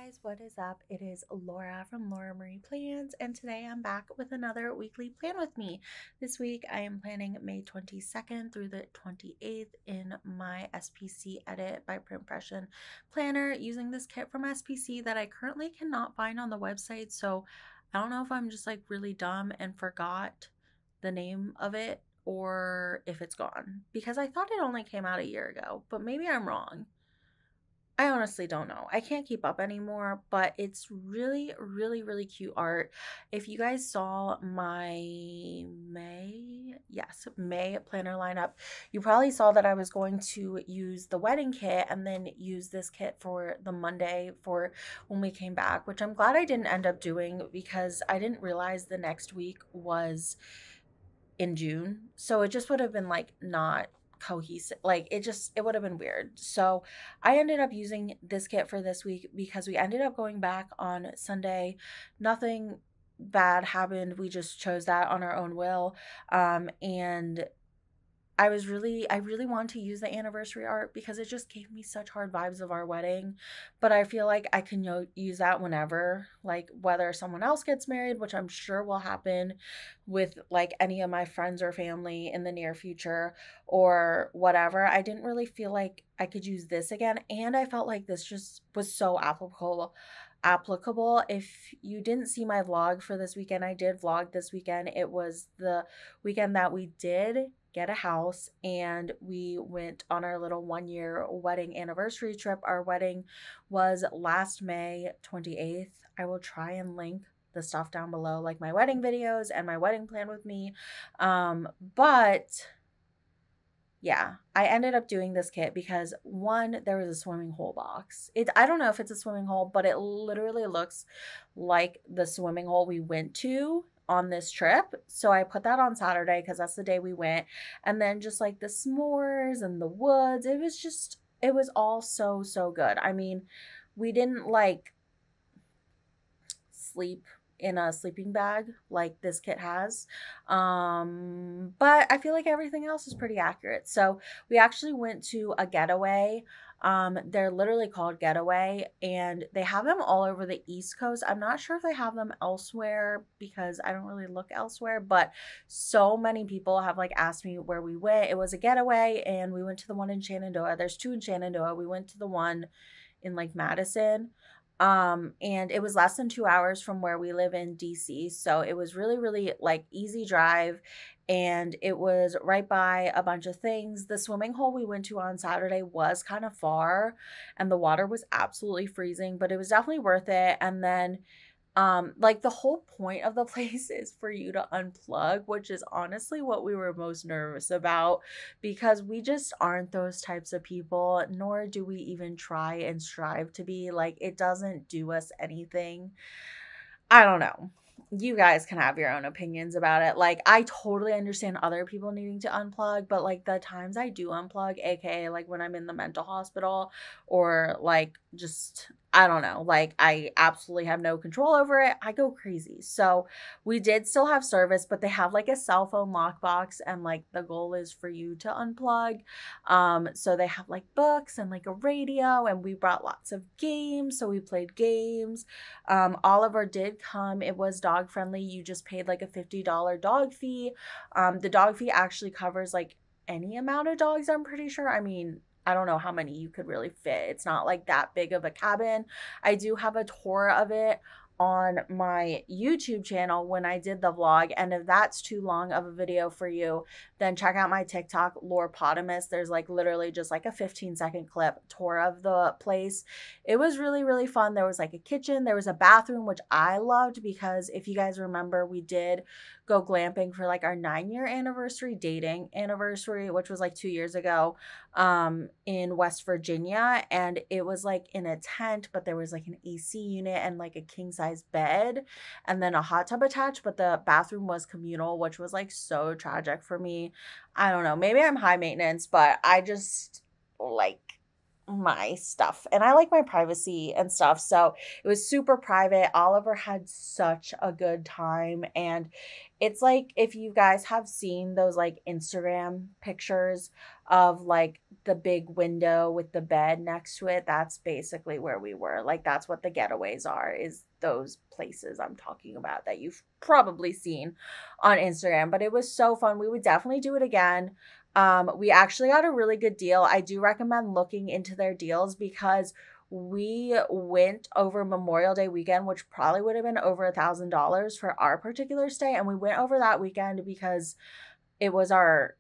guys, what is up? It is Laura from Laura Marie Plans, and today I'm back with another weekly plan with me. This week I am planning May 22nd through the 28th in my SPC Edit by Printpression planner using this kit from SPC that I currently cannot find on the website. So I don't know if I'm just like really dumb and forgot the name of it or if it's gone because I thought it only came out a year ago, but maybe I'm wrong. I honestly don't know. I can't keep up anymore, but it's really, really, really cute art. If you guys saw my May planner lineup, you probably saw that I was going to use the wedding kit and then use this kit for the Monday for when we came back, which I'm glad I didn't end up doing because I didn't realize the next week was in June. So it just would have been like not cohesive. Like it would have been weird. So I ended up using this kit for this week because we ended up going back on Sunday. Nothing bad happened. We just chose that on our own will. And I really want to use the anniversary art because it just gave me such hard vibes of our wedding. But I feel like I can use that whenever, like whether someone else gets married, which I'm sure will happen with like any of my friends or family in the near future or whatever. I didn't really feel like I could use this again. And I felt like this just was so applicable. If you didn't see my vlog for this weekend, I did vlog this weekend. It was the weekend that we did get a house and we went on our little 1-year wedding anniversary trip. Our wedding was last May 28th. I will try and link the stuff down below, like my wedding videos and my wedding plan with me. But yeah, I ended up doing this kit because one, there was a swimming hole box. I don't know if it's a swimming hole, but it literally looks like the swimming hole we went to on this trip. So I put that on Saturday because that's the day we went. And then just like the s'mores and the woods, it was all so, so good. I mean, we didn't like sleep in a sleeping bag like this kit has, but I feel like everything else is pretty accurate. So we actually went to a Getaway. They're literally called Getaway and they have them all over the East Coast. I'm not sure if they have them elsewhere because I don't really look elsewhere, but so many people have like asked me where we went. It was a Getaway and we went to the one in Shenandoah. There's two in Shenandoah. We went to the one in like Madison. And it was less than 2 hours from where we live in DC. So it was really, really like easy drive. And it was right by a bunch of things. The swimming hole we went to on Saturday was kind of far and the water was absolutely freezing, but it was definitely worth it. And then like the whole point of the place is for you to unplug, which is honestly what we were most nervous about because we just aren't those types of people, nor do we even try and strive to be. Like it doesn't do us anything. I don't know. You guys can have your own opinions about it. Like, I totally understand other people needing to unplug, but like the times I do unplug, aka like when I'm in the mental hospital or like just, I don't know, like I absolutely have no control over it, I go crazy. So we did still have service, but they have like a cell phone lockbox, and like the goal is for you to unplug. So they have like books and like a radio, and we brought lots of games. So we played games. Oliver did come. It was dog friendly. You just paid like a $50 dog fee. The dog fee actually covers like any amount of dogs, I'm pretty sure. I mean, I don't know how many you could really fit. It's not like that big of a cabin. I do have a tour of it on my YouTube channel when I did the vlog. And if that's too long of a video for you, then check out my TikTok, Lorepotamus. There's like literally just like a 15-second clip tour of the place. It was really, really fun. There was like a kitchen, there was a bathroom, which I loved because if you guys remember, we did go glamping for like our 9-year anniversary, dating anniversary, which was like 2 years ago, in West Virginia. And it was like in a tent, but there was like an AC unit and like a king size bed and then a hot tub attached, but the bathroom was communal, which was like so tragic for me. I don't know, maybe I'm high maintenance, but I just like my stuff and I like my privacy and stuff. So it was super private. Oliver had such a good time. And it's like if you guys have seen those like Instagram pictures of like the big window with the bed next to it, that's basically where we were. Like that's what the getaways are, is those places I'm talking about that you've probably seen on Instagram. But it was so fun. We would definitely do it again. We actually got a really good deal. I do recommend looking into their deals because we went over Memorial Day weekend, which probably would have been over $1,000 for our particular stay. And we went over that weekend because it was our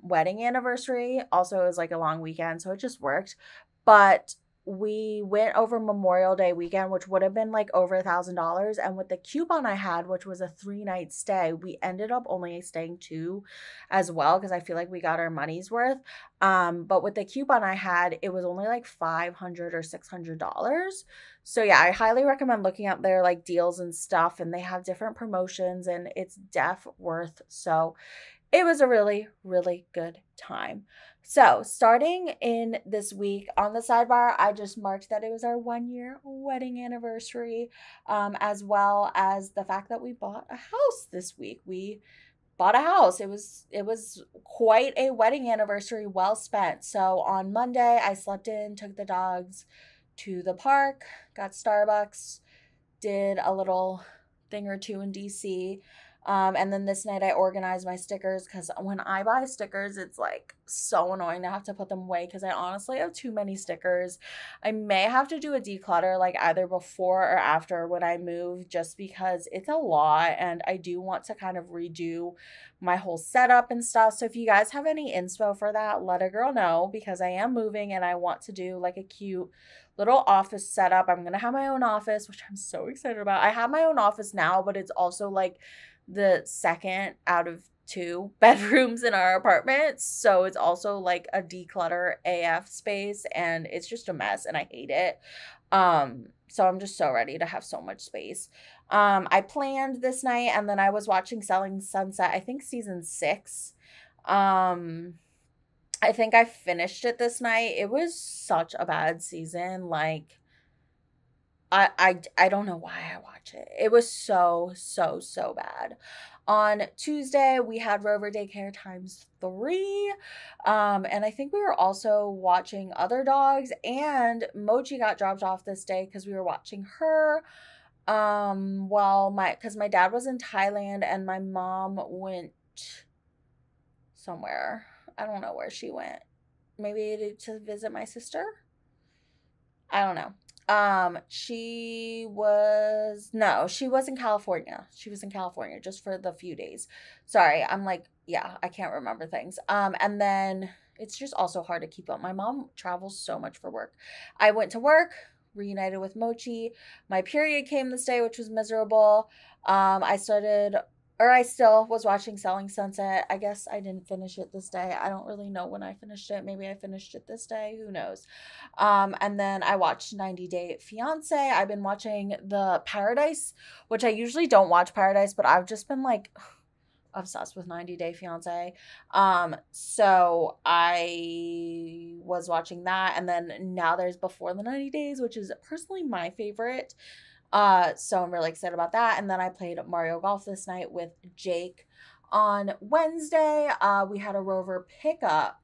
wedding anniversary. Also, it was like a long weekend, so it just worked. But we went over Memorial Day weekend, which would have been like over $1,000. And with the coupon I had, which was a 3-night stay, we ended up only staying 2 as well because I feel like we got our money's worth. But with the coupon I had, it was only like $500 or $600. So yeah, I highly recommend looking at their like deals and stuff, and they have different promotions, and it's worth. So it was a really, really good time. So, starting in this week on the sidebar, I just marked that it was our 1-year wedding anniversary, as well as the fact that we bought a house this week. We bought a house. It was quite a wedding anniversary, well spent. So on Monday, I slept in, took the dogs to the park, got Starbucks, did a little thing or two in DC. And then this night I organized my stickers because when I buy stickers, it's like so annoying to have to put them away because I honestly have too many stickers. I may have to do a declutter like either before or after when I move just because it's a lot and I do want to kind of redo my whole setup and stuff. So if you guys have any inspo for that, let a girl know because I am moving and I want to do like a cute little office setup. I'm going to have my own office, which I'm so excited about. I have my own office now, but it's also like the second out of 2 bedrooms in our apartment. So it's also like a declutter AF space and it's just a mess and I hate it. So I'm just so ready to have so much space. I planned this night and then I was watching Selling Sunset, I think season 6. I think I finished it this night. It was such a bad season. Like I don't know why I watch it. It was so bad. On Tuesday, we had Rover Daycare times 3. And I think we were also watching Other Dogs, and Mochi got dropped off this day because we were watching her. Well, because my dad was in Thailand and my mom went somewhere. I don't know where she went. Maybe to visit my sister? I don't know. She was in California. She was in California just for the few days. Sorry, I'm like, yeah, I can't remember things. And then it's just also hard to keep up. My mom travels so much for work. I went to work, reunited with Mochi. My period came this day, which was miserable. I still was watching Selling Sunset. I guess I didn't finish it this day. I don't really know when I finished it. Maybe I finished it this day. Who knows? And then I watched 90 Day Fiance. I've been watching the Paradise, which I usually don't watch Paradise, but I've just been like obsessed with 90 Day Fiance. So I was watching that, and then now there's Before the 90 Days, which is personally my favorite. So I'm really excited about that. And then I played Mario Golf this night with Jake. On Wednesday, we had a Rover pickup.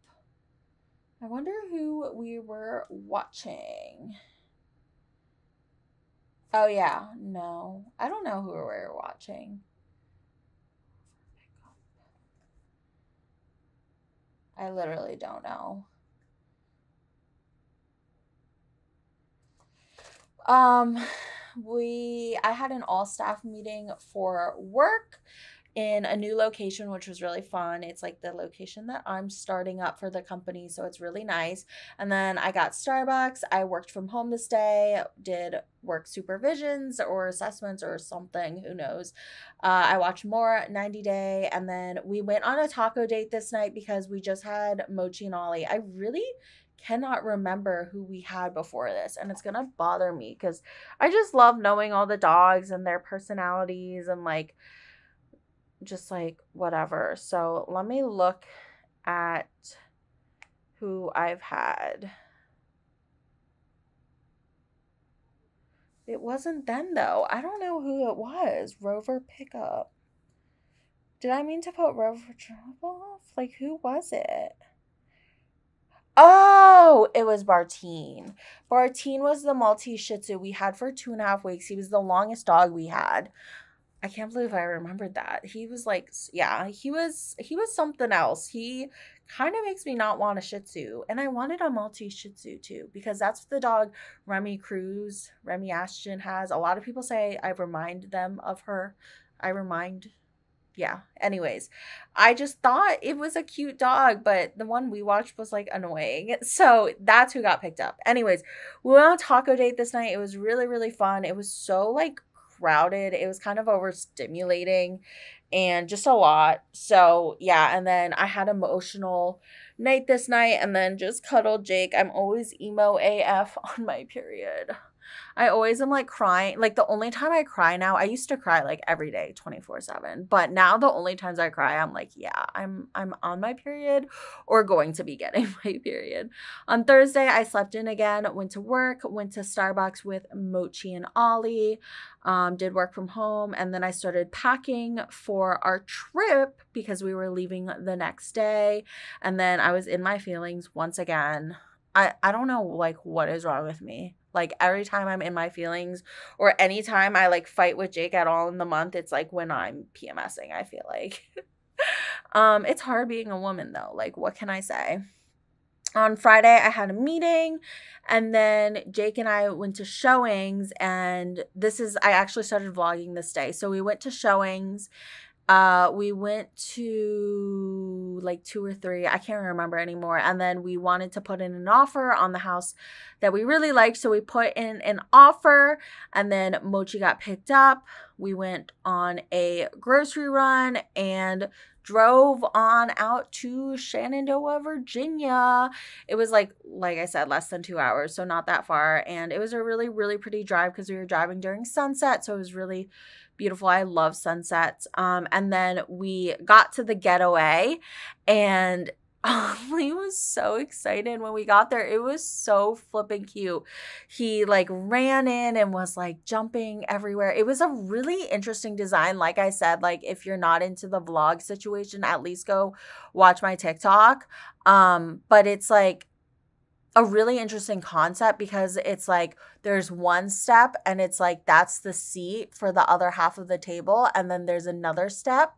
I wonder who we were watching. Oh yeah, no. I don't know who we were watching. I literally don't know. I had an all staff meeting for work in a new location, which was really fun. It's like the location that I'm starting up for the company, so it's really nice. And then I got Starbucks. I worked from home this day, did work supervisions or assessments or something, who knows. I watched more 90 Day, and then we went on a taco date this night because we just had Mochi and Ollie. I really cannot remember who we had before this, and it's gonna bother me because I just love knowing all the dogs and their personalities and like just like whatever. So let me look at who I've had. It wasn't then though. I don't know who it was. Rover Pickup. Did I mean to put Rover Drop Off? Like, who was it? Oh, it was Bartine. Bartine was the Maltese Shih Tzu we had for 2.5 weeks. He was the longest dog we had. I can't believe I remembered that. He was like, yeah, he was something else. He kind of makes me not want a Shih Tzu, and I wanted a Maltese Shih Tzu too because that's the dog Remy Ashton has. A lot of people say I remind them of her. I remind yeah. Anyways, I just thought it was a cute dog, but the one we watched was like annoying. So that's who got picked up. Anyways, we went on a taco date this night. It was really, really fun. It was so like crowded. It was kind of overstimulating and just a lot. So yeah, and then I had an emotional night this night and then just cuddled Jake. I'm always emo AF on my period. I always am like crying. Like the only time I cry now, I used to cry like every day, 24/7. But now the only times I cry, I'm like, yeah, I'm on my period or going to be getting my period. On Thursday, I slept in again, went to work, went to Starbucks with Mochi and Ollie, did work from home, and then I started packing for our trip because we were leaving the next day. And then I was in my feelings once again. I don't know like what is wrong with me. Like every time I'm in my feelings or anytime I like fight with Jake at all in the month, it's like when I'm PMSing, I feel like. It's hard being a woman though. Like what can I say? On Friday, I had a meeting and then Jake and I went to showings and I actually started vlogging this day. So we went to showings. We went to like 2 or 3, I can't remember anymore. And then we wanted to put in an offer on the house that we really liked. So we put in an offer and then Mochi got picked up. We went on a grocery run and drove on out to Shenandoah, Virginia. It was like I said, less than 2 hours, so not that far. And it was a really, really pretty drive because we were driving during sunset. So it was really beautiful. I love sunsets. And then we got to the getaway and he was so excited when we got there. It was so flipping cute. He like ran in and was like jumping everywhere. It was a really interesting design. Like I said, like if you're not into the vlog situation, at least go watch my TikTok. But it's like a really interesting concept because it's like there's one step and it's like that's the seat for the other half of the table, and then there's another step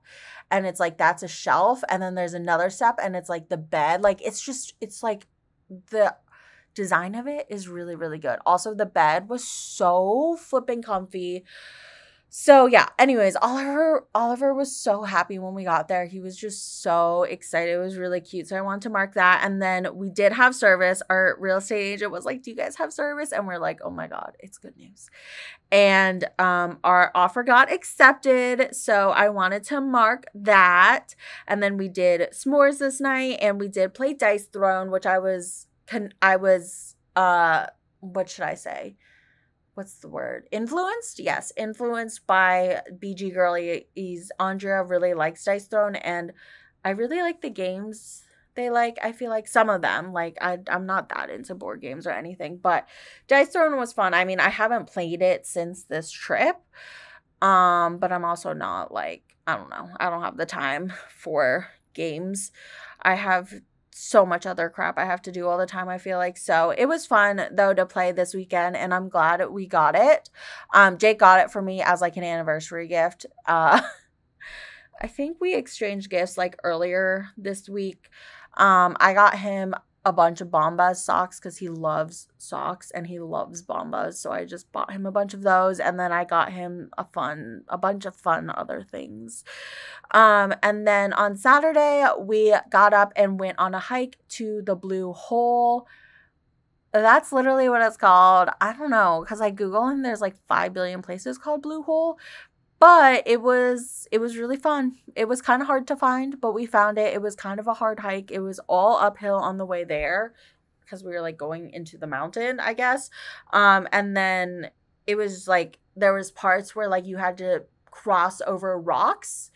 and it's like that's a shelf, and then there's another step and it's like the bed. Like it's like the design of it is really, really good. Also, the bed was so flipping comfy. So yeah, anyways, Oliver was so happy when we got there. He was just so excited. It was really cute. So I wanted to mark that. And then we did have service. Our real estate agent was like, "Do you guys have service?" And we're like, "Oh my God, it's good news." And our offer got accepted. So I wanted to mark that. And then we did s'mores this night and we did play Dice Throne, which what should I say? What's the word? Influenced? Yes, influenced by BG Girlies. Andrea really likes Dice Throne, and I really like the games they like. I feel like some of them, like I'm not that into board games or anything, but Dice Throne was fun. I mean, I haven't played it since this trip, but I'm also not like, I don't know. I don't have the time for games. I have so much other crap I have to do all the time, I feel like. So it was fun though to play this weekend, and I'm glad we got it. Jake got it for me as like an anniversary gift. I think we exchanged gifts like earlier this week. I got him a bunch of Bombas socks because he loves socks and he loves Bombas. So I just bought him a bunch of those, and then I got him a bunch of fun other things. And then on Saturday, we got up and went on a hike to the Blue Hole. That's literally what it's called. I don't know, because I Google and there's like 5 billion places called Blue Hole. But it was really fun. It was kind of hard to find, but we found it. It was kind of a hard hike. It was all uphill on the way there because we were like going into the mountain, I guess. And then it was like there was parts where like you had to cross over rocks.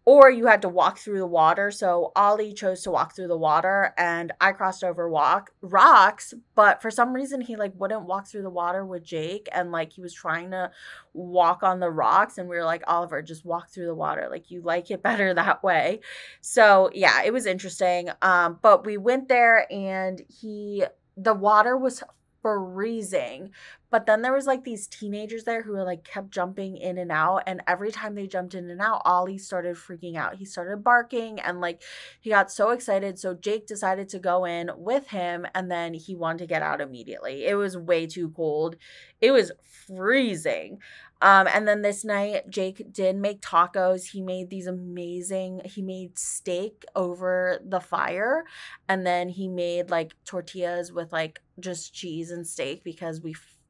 or you had to walk through the water. So Ollie chose to walk through the water and I crossed over rocks, but for some reason he like wouldn't walk through the water with Jake, and like he was trying to walk on the rocks, and we were like, Oliver, just walk through the water. Like you like it better that way. So yeah, it was interesting. But we went there and the water was freezing, but then there was like these teenagers there who were like kept jumping in and out, and every time they jumped in and out, Ollie started freaking out. He started barking and like he got so excited. So Jake decided to go in with him, and then he wanted to get out immediately. It was way too cold. It was freezing. And then this night, Jake did make tacos. He made steak over the fire. And then he made like tortillas with like just cheese and steak because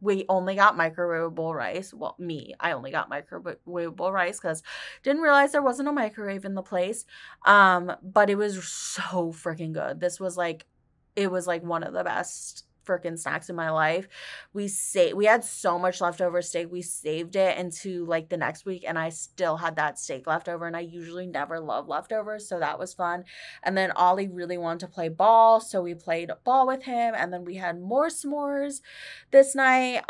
we only got microwavable rice. Well, I only got microwavable rice because didn't realize there wasn't a microwave in the place. But it was so freaking good. It was like one of the best freaking snacks in my life. We had so much leftover steak. We saved it into like the next week, and I still had that steak left over, and I usually never love leftovers, so that was fun. And then Ollie really wanted to play ball, so we played ball with him, and then we had more s'mores this night.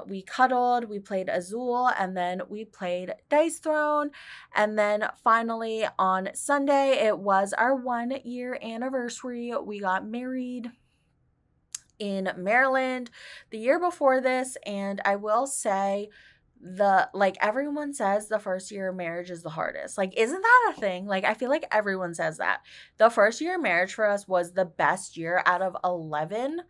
We cuddled, we played Azul, and then we played Dice Throne. And then finally on Sunday, it was our 1-year anniversary. We got married in Maryland the year before this, and I will say everyone says the first year of marriage is the hardest. Like, isn't that a thing? Like, I feel like everyone says that. The first year of marriage for us was the best year out of 11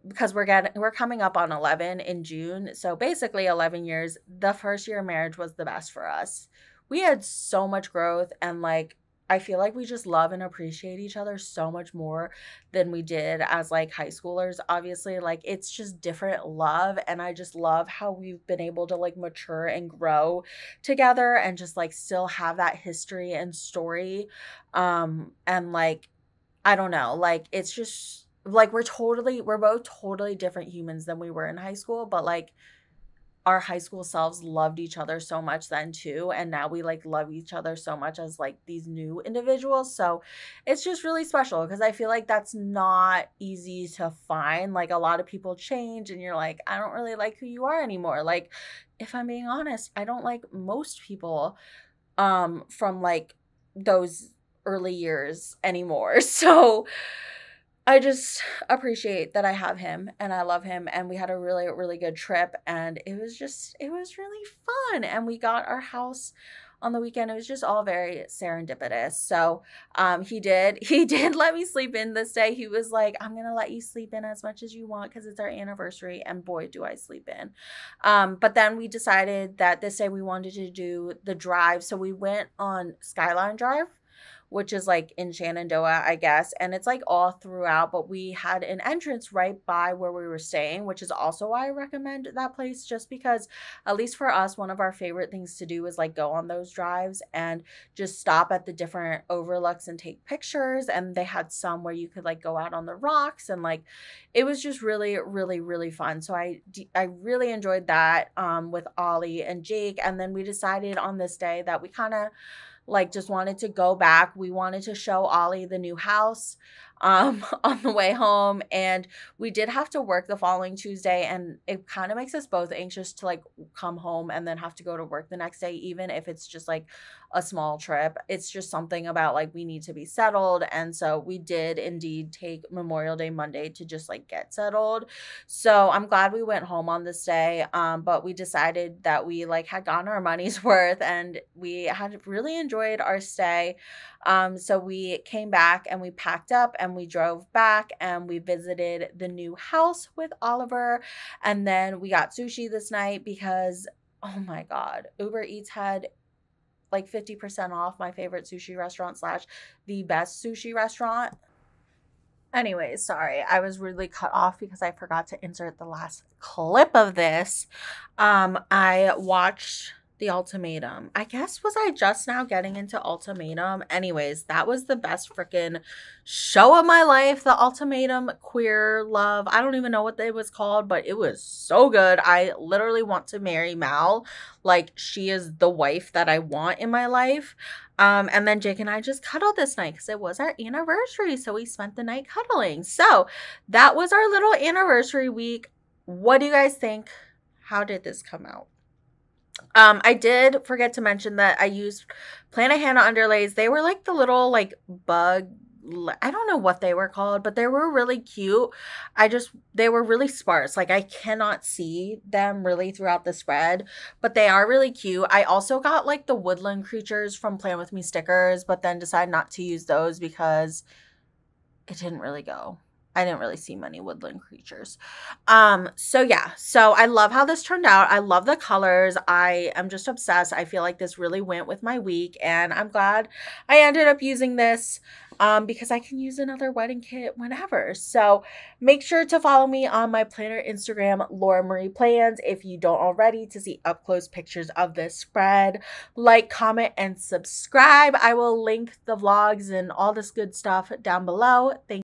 because we're coming up on 11 in June. So basically 11 years. The first year of marriage was the best for us. We had so much growth, and like I feel like we just love and appreciate each other so much more than we did as like high schoolers. Obviously, like it's just different love, and I just love how we've been able to like mature and grow together and just like still have that history and story. And like I don't know, like it's just like we're both totally different humans than we were in high school, but like our high school selves loved each other so much then too, and now we like love each other so much as like these new individuals. So it's just really special because I feel like that's not easy to find. Like a lot of people change and you're like, I don't really like who you are anymore. Like if I'm being honest, I don't like most people from like those early years anymore. So I just appreciate that I have him and I love him, and we had a really, really good trip, and it was really fun, and we got our house on the weekend. It was just all very serendipitous. So he did let me sleep in this day. He was like, I'm gonna let you sleep in as much as you want because it's our anniversary, and boy do I sleep in. But then we decided that this day we wanted to do the drive, so we went on Skyline Drive, which is like in Shenandoah, I guess. And it's like all throughout, but we had an entrance right by where we were staying, which is also why I recommend that place, just because, at least for us, one of our favorite things to do is like go on those drives and just stop at the different overlooks and take pictures. And they had some where you could like go out on the rocks, and like it was just really, really, really fun. So I really enjoyed that with Ollie and Jake. And then we decided on this day that we kind of like just wanted to go back. We wanted to show Ollie the new house on the way home, and we did have to work the following Tuesday, and it kind of makes us both anxious to like come home and then have to go to work the next day, even if it's just like a small trip. It's just something about like we need to be settled, and so we did indeed take Memorial Day Monday to just like get settled. So I'm glad we went home on this day, but we decided that we like had gotten our money's worth, and we had really enjoyed our stay. So we came back and we packed up and we drove back and we visited the new house with Oliver. And then we got sushi this night because, oh my God, Uber Eats had like 50% off my favorite sushi restaurant / the best sushi restaurant. Anyways, sorry, I was rudely cut off because I forgot to insert the last clip of this. I watched The Ultimatum. I guess was I just now getting into Ultimatum? Anyways, that was the best freaking show of my life. The Ultimatum Queer Love. I don't even know what it was called, but it was so good. I literally want to marry Mal. Like, she is the wife that I want in my life. And then Jake and I just cuddled this night because it was our anniversary. So we spent the night cuddling. So that was our little anniversary week. What do you guys think? How did this come out? I did forget to mention that I used Plantahana underlays. They were like the little like bug, I don't know what they were called, but they were really cute. They were really sparse. Like I cannot see them really throughout the spread, but they are really cute. I also got like the woodland creatures from Plan With Me stickers, but then decided not to use those because it didn't really go. I didn't really see many woodland creatures. So yeah, so I love how this turned out. I love the colors. I am just obsessed. I feel like this really went with my week, and I'm glad I ended up using this because I can use another wedding kit whenever. So make sure to follow me on my planner Instagram, Laura Marie Plans, if you don't already, to see up close pictures of this spread. Like, comment, and subscribe. I will link the vlogs and all this good stuff down below. Thank